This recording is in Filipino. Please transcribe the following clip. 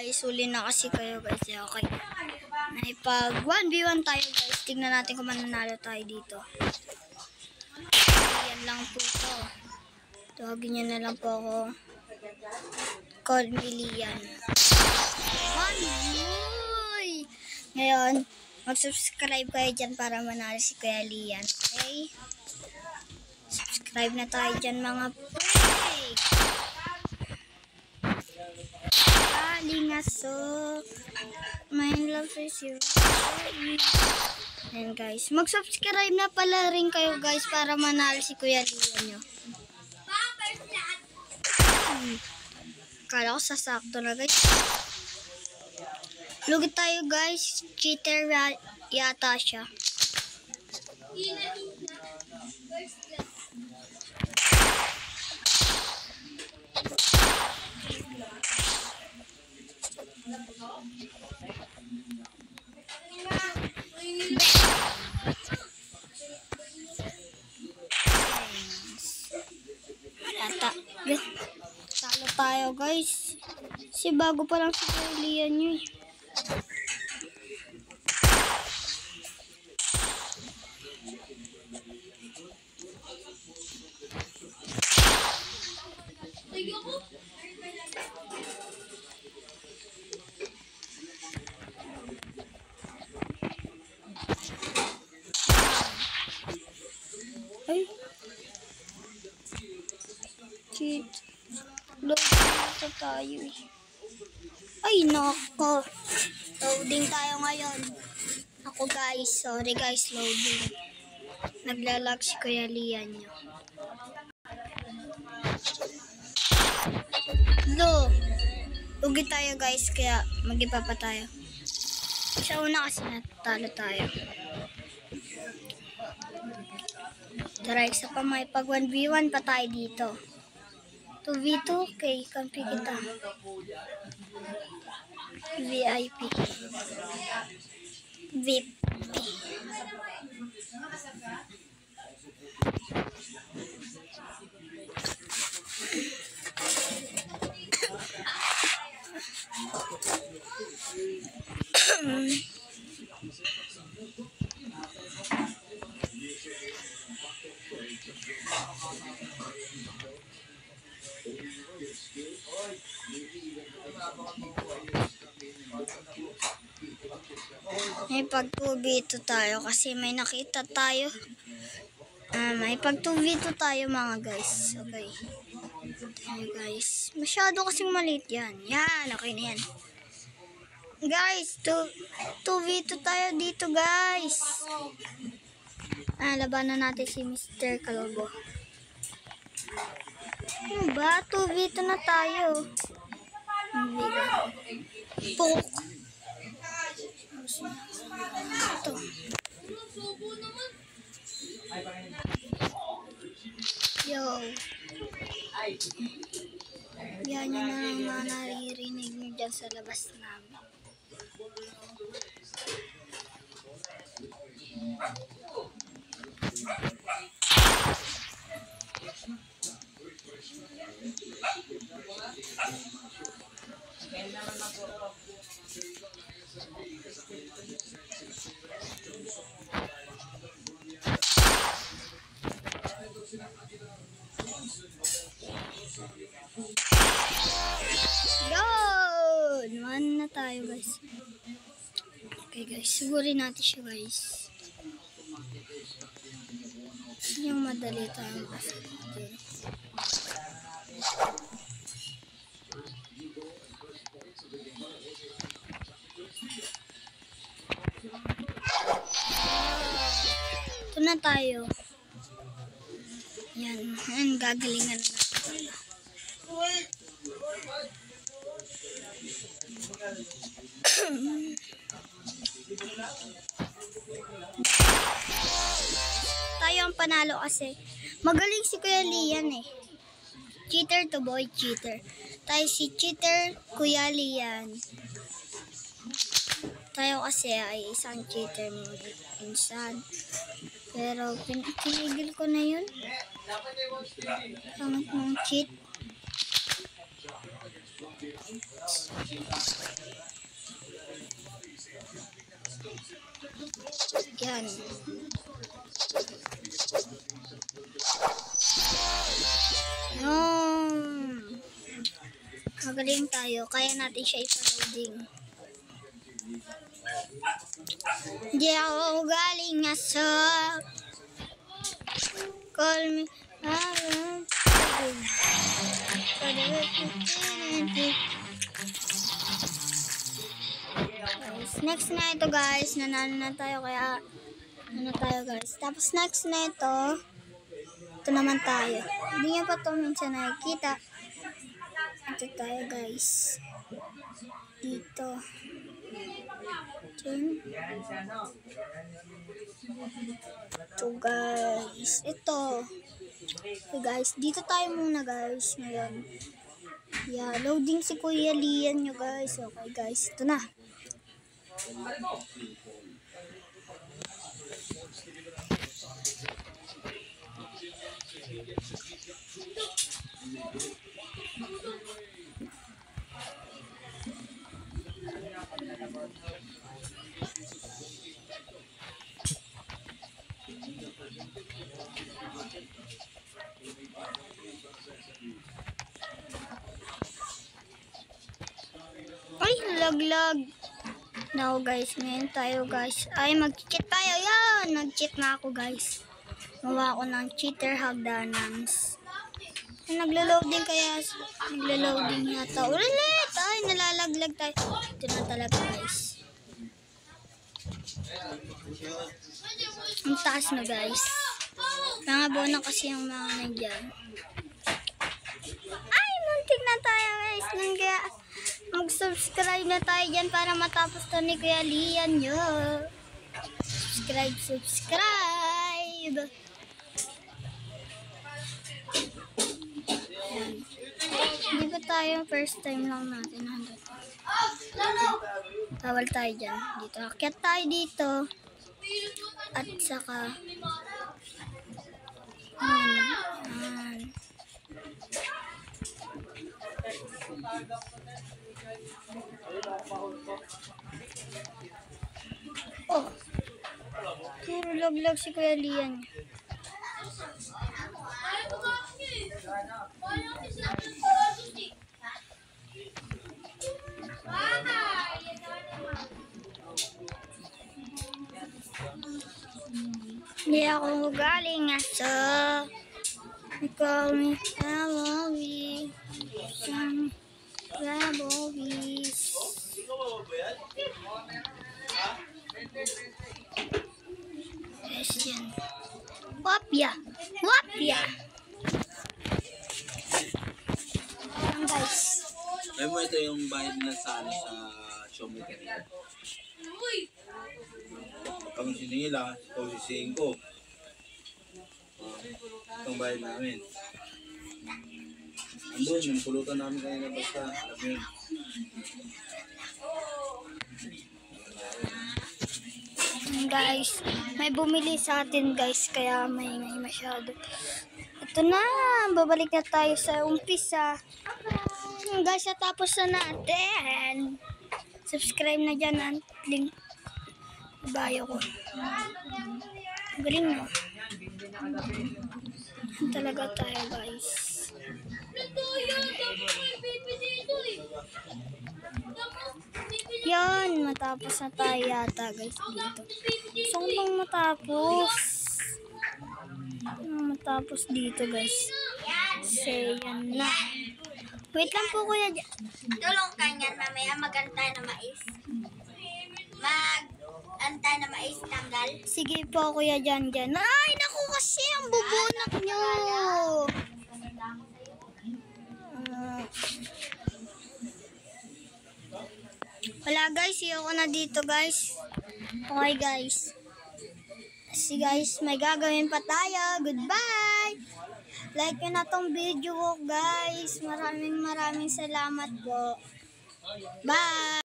guys, huli na kasi kayo guys. Okay. May pag 1v1 tayo guys. Tignan natin kung mananalo tayo dito. Yan lang po ito. Tawagin nyo na lang po ako. Call me Lian. Uy! Ngayon, mag-subscribe kayo dyan para manalo si Kuya Lian. Okay? Subscribe na tayo dyan mga pig. Lingaso. My love is you. Ayan guys. Mag-subscribe na pala rin kayo guys para manalo si Kuya Lian nyo. Kala ko sasakto na guys. Lugit tayo guys. Cheater yata siya. Talo tayo guys. Si bago pa lang si Kuya Lian nyo eh. Ay. Cheat. Loading tayo eh. Ay, nako. Loading tayo ngayon. Ako guys. Sorry guys, loading. Naglalag si Kuya Lian nyo. Lugi tayo guys, kaya mag-iba pa tayo. Sa una kasi natalo tayo. Tara, isa pa may pag 1v1 pa tayo dito. 2v2, okay, kampi kita. VIP. VIP. May pag 2v2 tayo kasi may nakita tayo. May pag 2v2 tayo mga guys. Okay. Tayo guys. Masyado kasing maliit yan. Yan, okay na yan. Guys, 2v2 tayo dito guys. Labanan natin si Mr. Kalobo. Ano ba? 2v2 na tayo. Pok. Ito. Yo. Yan yun na lang mga naririnig nyo dyan sa labas namin. Good! Naman na tayo guys. Okay guys, sigurin natin siya guys. Yung madali tayo kasi. Ito na tayo. Yan, gagalingan na natin. Tayo ang panalo kasi magaling si Kuya Lian eh. Cheater to boy, cheater. Tayo si cheater, Kuya Lian. Tayo kasi ay isang cheater mo insan. Pero pinigil ko na yun. Pangit mong cheat. Yan. Magaling tayo. Kaya natin siya ipa-loading. Hindi ako galing nga sa call me. Next na ito guys. Nanalo na tayo kaya ano tayo guys. Tapos next na ito. Ito naman tayo. Hindi nyo pa ito minsan nakikita. Ito tayo guys. Dito. Diyan. Ito guys. Ito. Okay guys. Dito tayo muna guys. Ngayon. Yeah. Loading si Kuya Lian nyo guys. Okay guys. Ito na. Ay, laglag. Now guys, ngayon tayo guys. Ay, mag-cheat tayo. Yan, nag-cheat na ako guys. Mawa ako ng cheater hagdanans. Ay, naglo-loading kaya. Naglo-loading yata. Ulit! Ay, nalalaglag tayo. Ito na talaga guys. Ang taas na guys. Nangabo na kasi yung mga nandyan. Ay, muntik na tayo guys. Kaya mag-subscribe na tayo dyan para matapos to ni Kuya Lian nyo. Subscribe! Hindi ba tayo first time lang natin? Bawal tayo dyan. Dito. Akyat tayo dito. At saka yan. Oh. Puro laglag si Kuya Lian. Hindi ako galing sa call me Rabowi. Rabowis. Yes, yan. Wapya. Wapya. Ayan guys. Ay mo ito yung bayad na sa Xiaomi kanina. Kami sinila, ito sisihin ko. Itong bayad namin. Andun, yung pulutan namin kanina basta. Alam yun. Guys, may bumili sa atin guys, kaya may masyado. Ito na, babalik na tayo sa umpisa. Guys, natapos na natin. Subscribe na dyan ang link. Bayo ko. Galing mo. Talaga tayo guys. Yan, matapos na tayo yata guys dito. Gusto ko bang matapos? Matapos dito guys. Say yan na. Wait lang po kuya. Tulong ka niyan, mamaya mag-antay na mais. Mag-antay na mais, tanggal. Sige po kuya dyan. Ay, naku kasi ang bubunak nyo. Wala guys, ayoko na dito guys. Okay guys. See guys, may gagawin pa tayo. Goodbye! Like nyo na tong video ko guys. Maraming salamat po. Bye!